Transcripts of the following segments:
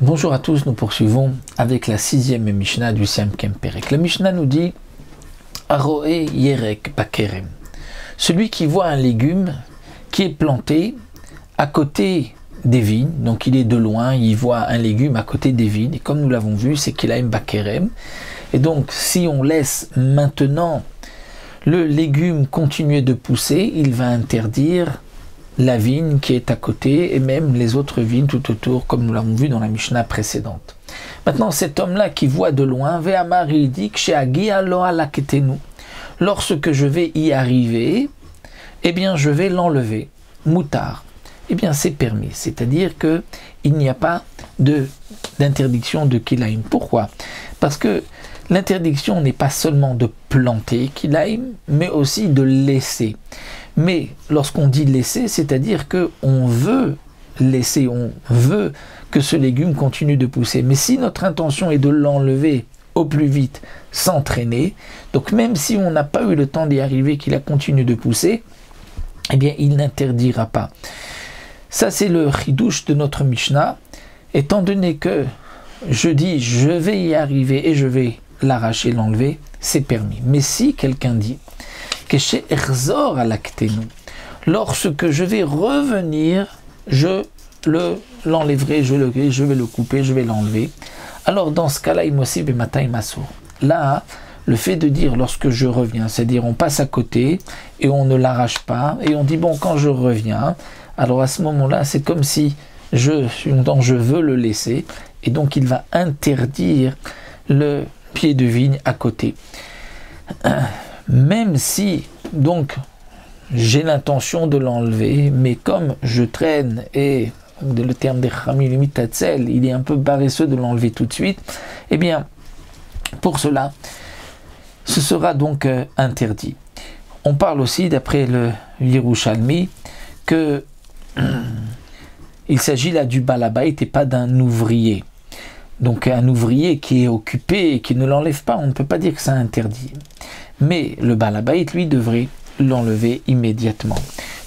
Bonjour à tous, nous poursuivons avec la sixième Mishnah du Siam Kemperek. La Mishnah nous dit Aroe Yerek Bakerem. Celui qui voit un légume qui est planté à côté des vignes, donc il est de loin, il voit un légume à côté des vignes, et comme nous l'avons vu, c'est qu'il a un Bakerem. Et donc, si on laisse maintenant le légume continuer de pousser, il va interdire la vigne qui est à côté et même les autres vignes tout autour, comme nous l'avons vu dans la Mishnah précédente. Maintenant, cet homme-là qui voit de loin, Ve'amar, il dit que lorsque je vais y arriver, eh bien je vais l'enlever. Moutar, eh bien c'est permis, c'est-à-dire que il n'y a pas d'interdiction de kilaim. Pourquoi? Parce que l'interdiction n'est pas seulement de planter kilaim, mais aussi de laisser. Mais lorsqu'on dit laisser, c'est-à-dire qu'on veut laisser, on veut que ce légume continue de pousser. Mais si notre intention est de l'enlever au plus vite sans traîner, donc même si on n'a pas eu le temps d'y arriver, qu'il a continué de pousser, eh bien il n'interdira pas. Ça c'est le chidouche de notre Mishnah. Étant donné que je dis je vais y arriver et je vais l'arracher, l'enlever, c'est permis. Mais si quelqu'un dit que chez Erzor à l'acténou, lorsque je vais revenir, je l'enlèverai, je vais le couper, je vais l'enlever. Alors dans ce cas-là, imosib et matai masour. Là, le fait de dire lorsque je reviens, c'est-à-dire on passe à côté et on ne l'arrache pas et on dit bon quand je reviens, alors à ce moment-là, c'est comme si je veux le laisser et donc il va interdire le pied de vigne à côté. Même si, donc, j'ai l'intention de l'enlever, mais comme je traîne, et le terme des Chachamim limite tatzel, il est un peu paresseux de l'enlever tout de suite, eh bien, pour cela, ce sera donc interdit. On parle aussi, d'après le Yerushalmi, que il s'agit là du balabait et pas d'un ouvrier. Donc un ouvrier qui est occupé et qui ne l'enlève pas, on ne peut pas dire que c'est interdit. Mais le balabait, lui, devrait l'enlever immédiatement.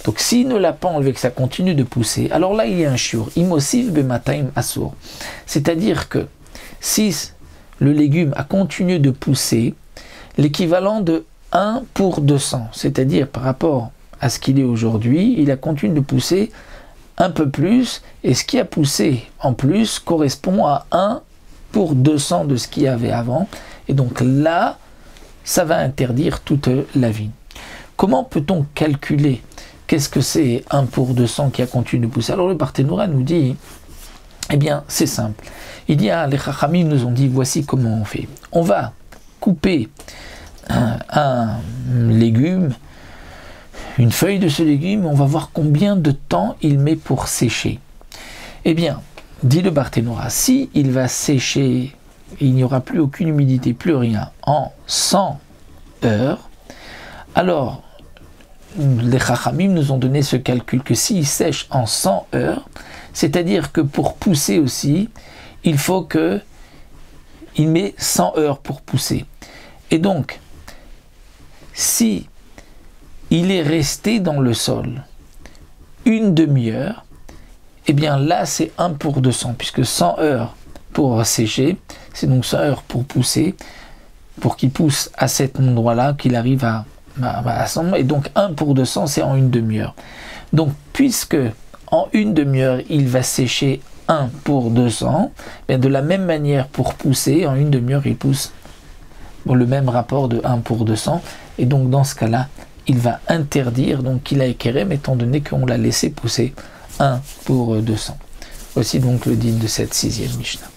Donc s'il ne l'a pas enlevé, que ça continue de pousser, alors là il y a un shiur, imosif bemataim asur. C'est-à-dire que si le légume a continué de pousser, l'équivalent de 1 pour 200, c'est-à-dire par rapport à ce qu'il est aujourd'hui, il a continué de pousser un peu plus, et ce qui a poussé en plus correspond à 1 pour 200 de ce qu'il y avait avant, et donc là, ça va interdire toute la vigne. Comment peut-on calculer qu'est-ce que c'est 1 pour 200 qui a continué de pousser? Alors le Barthénoura nous dit, eh bien c'est simple, les Chachamim nous ont dit voici comment on fait. On va couper un légume, une feuille de ce légume, on va voir combien de temps il met pour sécher. Eh bien, dit le Barthénoura, si il va sécher, il n'y aura plus aucune humidité, plus rien, en 100 heures, alors les Chachamim nous ont donné ce calcul que s'il sèche en 100 heures, c'est-à-dire que pour pousser aussi, il faut que il met 100 heures pour pousser. Et donc, si il est resté dans le sol une demi-heure, eh bien là c'est 1 pour 200, puisque 100 heures pour sécher, c'est donc 100 heures pour pousser, pour qu'il pousse à cet endroit-là, qu'il arrive à 100, et donc 1 pour 200 c'est en une demi-heure. Donc puisque en une demi-heure il va sécher 1 pour 200, bien de la même manière pour pousser, en une demi-heure il pousse le même rapport de 1 pour 200, et donc dans ce cas-là, il va interdire, donc qu'il a ékerem, étant donné qu'on l'a laissé pousser 1 pour 200. Voici donc le din de cette sixième Mishnah.